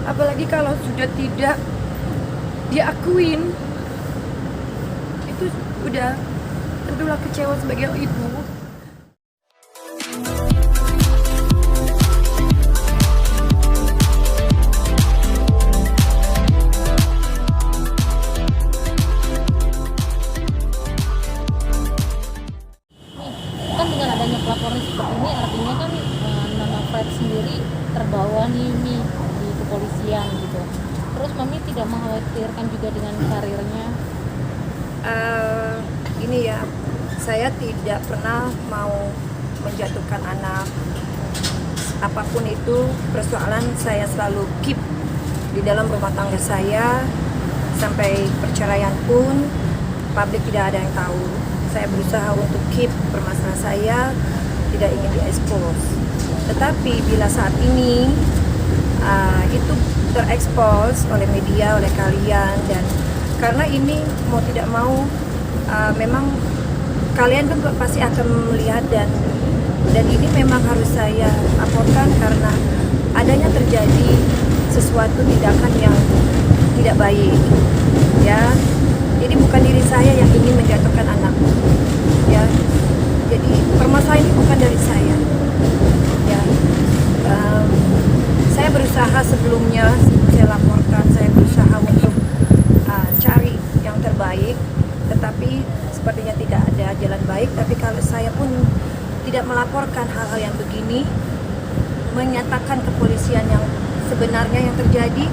Apalagi kalau sudah tidak diakuin, itu udah tentulah kecewa sebagai ibu. Kan dengan adanya pelaporan seperti ini artinya kan nama Fred sendiri terbawa nih di kepolisian gitu. Terus Mami tidak mengkhawatirkan juga dengan karirnya? Ini ya, saya tidak pernah mau menjatuhkan anak. Apapun itu persoalan, saya selalu keep di dalam rumah tangga saya. Sampai perceraian pun publik tidak ada yang tahu. Saya berusaha untuk keep permasalahan saya, tidak ingin diekspos. Tetapi bila saat ini itu terekspos oleh media, oleh kalian, dan karena ini mau tidak mau memang kalian kan pasti akan melihat, dan ini memang harus saya laporkan karena adanya terjadi sesuatu tindakan yang tidak baik, ya. Jadi bukan diri saya yang ingin menjatuhkan anak, ya. Jadi permasalahan ini bukan dari saya, ya. Saya berusaha sebelumnya saya laporkan, saya berusaha untuk cari yang terbaik, tetapi sepertinya tidak ada jalan baik. Tapi kalau saya pun tidak melaporkan hal-hal yang begini, menyatakan kepolisian yang sebenarnya yang terjadi,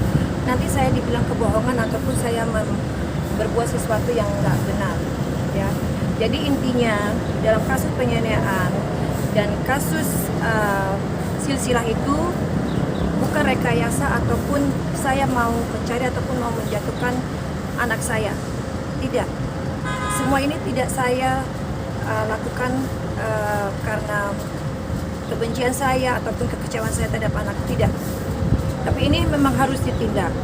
nanti saya dibilang kebohongan ataupun saya berbuat sesuatu yang nggak benar, ya. Jadi intinya dalam kasus penganiayaan dan kasus silsilah itu bukan rekayasa ataupun saya mau mencari ataupun mau menjatuhkan anak saya, tidak. Semua ini tidak saya lakukan karena kebencian saya ataupun kekecewaan saya terhadap anak, tidak. Tapi ini memang harus ditindak.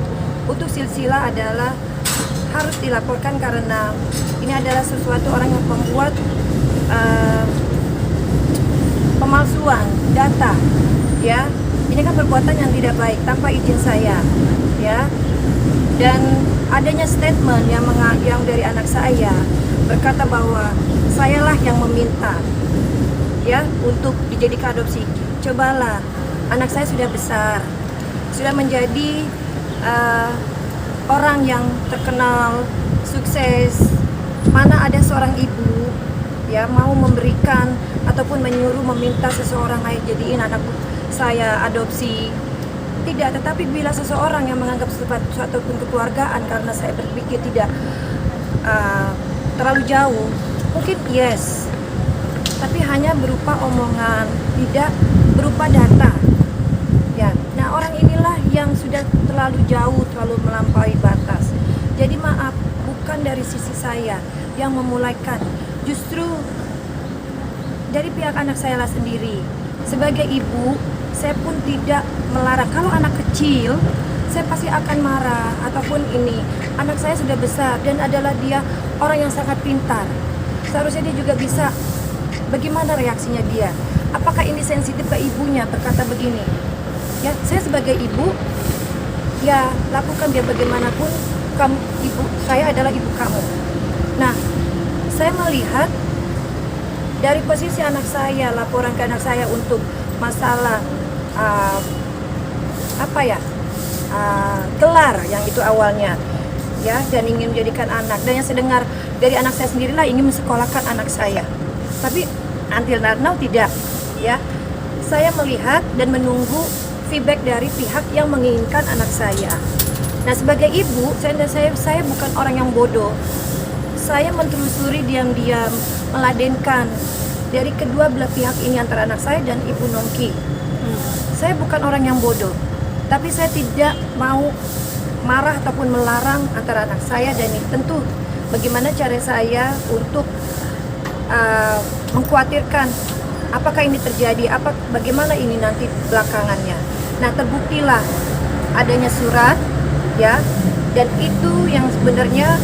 Untuk silsilah adalah harus dilaporkan karena ini adalah sesuatu orang yang membuat pemalsuan data, ya. Ini kan perbuatan yang tidak baik tanpa izin saya, ya. Dan adanya statement yang dari anak saya berkata bahwa sayalah yang meminta, ya, untuk dijadikan adopsi. Cobalah, anak saya sudah besar, sudah menjadi orang yang terkenal, sukses. Mana ada seorang ibu, ya, mau memberikan ataupun menyuruh meminta seseorang, ayo jadiin anak saya adopsi. Tidak, tetapi bila seseorang yang menganggap suatu pun kekeluargaan, karena saya berpikir tidak terlalu jauh, mungkin yes, tapi hanya berupa omongan, tidak berupa data, ya. Nah, orang inilah yang sudah terlalu jauh, terlalu melampaui batas. Jadi maaf, bukan dari sisi saya yang memulaikan, justru dari pihak anak saya lah sendiri. Sebagai ibu, saya pun tidak melarang. Kalau anak kecil, saya pasti akan marah ataupun ini. Anak saya sudah besar dan adalah dia orang yang sangat pintar. Seharusnya dia juga bisa. Bagaimana reaksinya dia? Apakah ini sensitif ke ibunya berkata begini? Ya, saya sebagai ibu, ya lakukan dia bagaimanapun. Kamu ibu, saya adalah ibu kamu. Nah, saya melihat dari posisi anak saya, laporan ke anak saya untuk masalah gelar yang itu awalnya, ya, dan ingin menjadikan anak, dan yang saya dengar dari anak saya sendirilah ingin mensekolahkan anak saya, tapi until now tidak, ya. Saya melihat dan menunggu feedback dari pihak yang menginginkan anak saya. Nah, sebagai ibu, saya bukan orang yang bodoh. Saya mentelusuri diam-diam, meladenkan dari kedua belah pihak ini, antara anak saya dan Ibu Nongki. Saya bukan orang yang bodoh, tapi saya tidak mau marah ataupun melarang antara anak saya dan ini. Tentu bagaimana cara saya untuk mengkhawatirkan apakah ini terjadi, bagaimana ini nanti belakangannya. Nah, terbuktilah adanya surat, ya, dan itu yang sebenarnya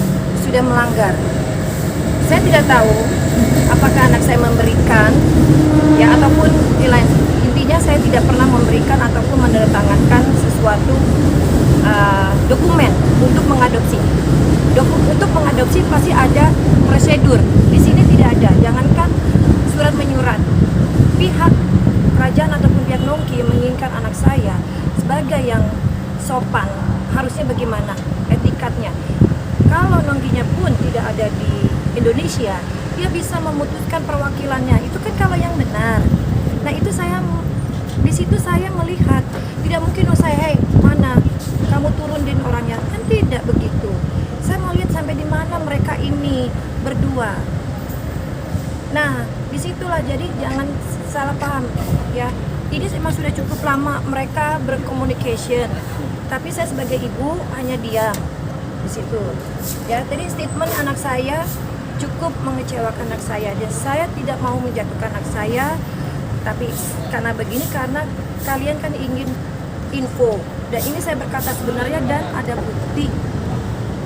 sudah melanggar. Saya tidak tahu apakah anak saya memberikan, ya, ataupun intinya saya tidak pernah memberikan ataupun menandatangani sesuatu dokumen untuk mengadopsi. Untuk mengadopsi pasti ada prosedur. Di sini tidak ada. Jangankan surat menyurat, pihak kerajaan ataupun pihak Nongki menginginkan anak saya sebagai yang sopan, harusnya bagaimana etikatnya. Kalau Nongkinya pun tidak ada di Indonesia, dia bisa memutuskan perwakilannya. Itu kan kalau yang benar. Nah itu di situ saya melihat tidak mungkin saya, hey mana kamu turunin orangnya, kan tidak begitu. Saya mau lihat sampai di mana mereka ini berdua. Nah disitulah, jadi jangan salah paham ya. Ini memang sudah cukup lama mereka berkomunikasi, tapi saya sebagai ibu hanya diam di situ. Ya, tadi statement anak saya cukup mengecewakan anak saya, dan saya tidak mau menjatuhkan anak saya. Tapi karena begini, karena kalian kan ingin info, dan ini saya berkata sebenarnya dan ada bukti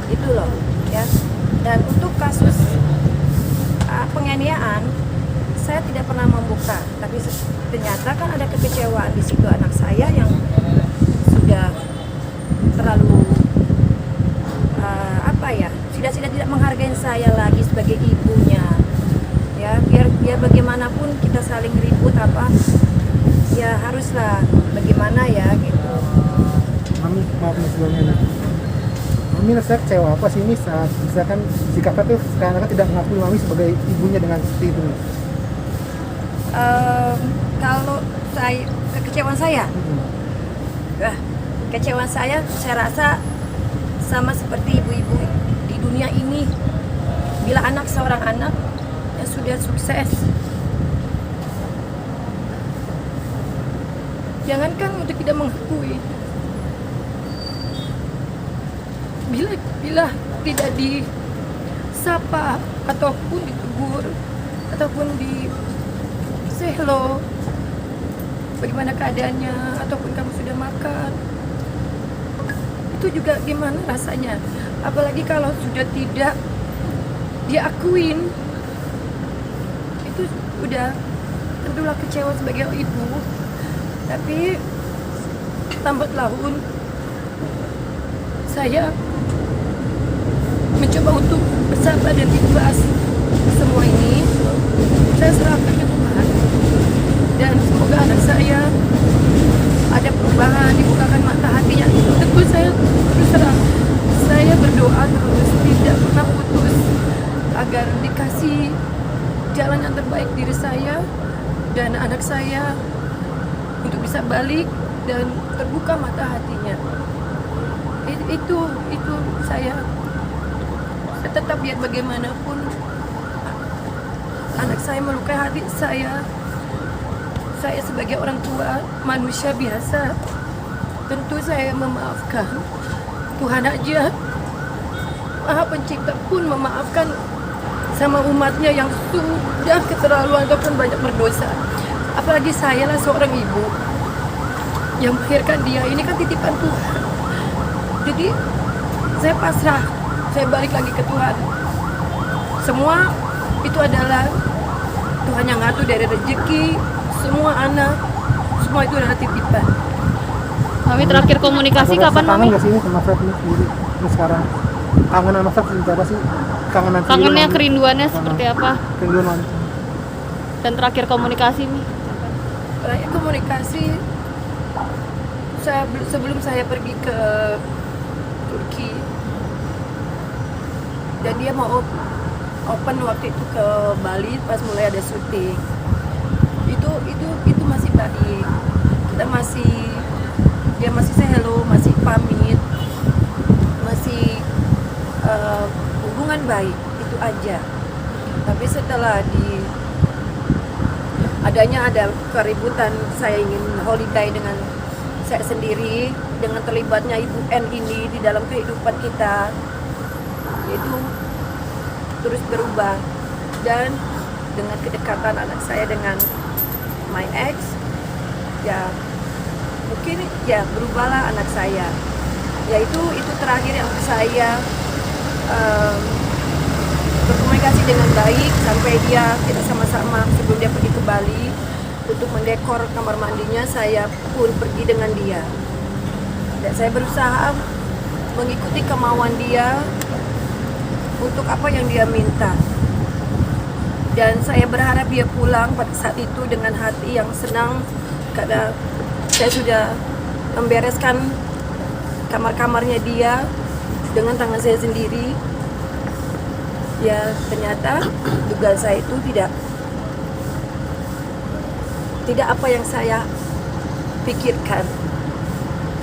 itu loh ya. Dan untuk kasus penganiayaan saya tidak pernah membuka, tapi ternyata kan ada kekecewaan di situ anak saya yang sudah terlalu sudah tidak menghargai saya lagi sebagai ibunya ya. Biar bagaimanapun kita saling ribut ya haruslah bagaimana ya gitu. Mami, maaf nih sebelumnya nih. Mami rasa kecewa apa sih ini saat misalkan si kakak tuh sekarang tidak mengakui Mami sebagai ibunya dengan seperti itu nih? Kalau kekecewaan saya, kekecewaan saya rasa sama seperti ibu-ibu di dunia ini. Bila seorang anak yang sudah sukses, jangankan untuk tidak mengakui, bila tidak disapa ataupun ditegur ataupun di say hello, bagaimana keadaannya, ataupun kamu sudah makan, itu juga gimana rasanya. Apalagi kalau sudah tidak diakuin, itu udah tentulah kecewa sebagai ibu. Tapi lambat laun saya mencoba untuk bersabar dan ikhlas. Semua ini saya serahkan ke Tuhan, dan semoga anak saya ada perubahan, dibukakan mata hatinya. Tentu saya terserah, saya berdoa terus, tidak pernah putus, agar dikasih jalan yang terbaik diri saya dan anak saya untuk bisa balik dan terbuka mata hatinya. Itu saya tetap biar bagaimanapun anak saya melukai hati saya sebagai orang tua, manusia biasa, tentu saya memaafkan. Tuhan aja Maha Pencipta pun memaafkan sama umatnya yang sudah keterlaluan ataupun banyak berdosa. Apalagi saya lah seorang ibu yang melahirkan dia. Ini kan titipan Tuhan. Jadi saya pasrah, saya balik lagi ke Tuhan. Semua itu adalah Tuhan yang ngatur, dari rezeki, semua anak, semua itu adalah titipan. Mami terakhir komunikasi kapan, Mami? Kangen gak sih ini sama Fred nih sendiri ini sekarang? Kangen sama Fred seperti apa sih? Kangennya, kerinduannya seperti apa? Kerinduan Mami. Dan terakhir komunikasi, Mi? Terakhir komunikasi sebelum saya pergi ke Turki, dan dia mau open waktu itu ke Bali pas mulai ada syuting. Itu masih baik. Dia masih say hello, masih pamit, masih hubungan baik, itu aja. Tapi setelah ada keributan, saya ingin holiday dengan saya sendiri, dengan terlibatnya Ibu N ini di dalam kehidupan kita, itu terus berubah. Dan dengan kedekatan anak saya dengan my ex, ya mungkin ya berubahlah anak saya. Ya itu terakhir yang saya berkomunikasi dengan baik sampai kita sama-sama sebelum dia pergi ke Bali untuk mendekor kamar mandinya, saya pun pergi dengan dia. Dan saya berusaha mengikuti kemauan dia untuk apa yang dia minta. Dan saya berharap dia pulang pada saat itu dengan hati yang senang karena saya sudah membereskan kamar-kamarnya dia dengan tangan saya sendiri. Ya ternyata dugaan saya itu tidak apa yang saya pikirkan.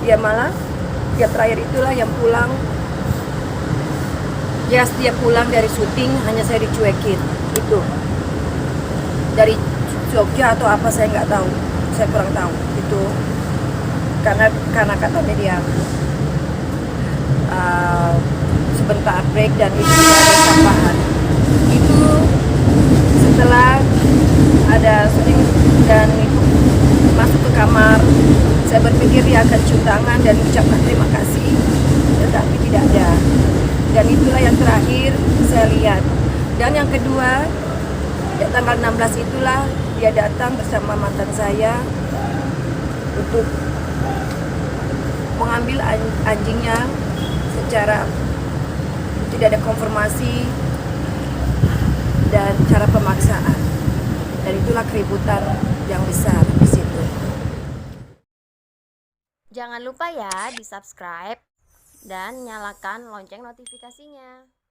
Ya malah yang terakhir itulah yang pulang. Ya dia pulang dari syuting hanya saya dicuekin itu. Dari Jogja atau apa saya nggak tahu, saya kurang tahu itu karena katanya dia sebentar break dan itu tidak ada sampahan. Itu setelah ada syuting dan itu masuk ke kamar, saya berpikir dia akan cium tangan dan ucapkan terima kasih, tetapi tidak ada. Dan itulah yang terakhir saya lihat. Dan yang kedua, ya, tanggal 16 itulah dia datang bersama mantan saya untuk mengambil anjingnya secara tidak ada konfirmasi dan cara pemaksaan. Dan itulah keributan yang besar di situ. Jangan lupa ya di subscribe dan nyalakan lonceng notifikasinya.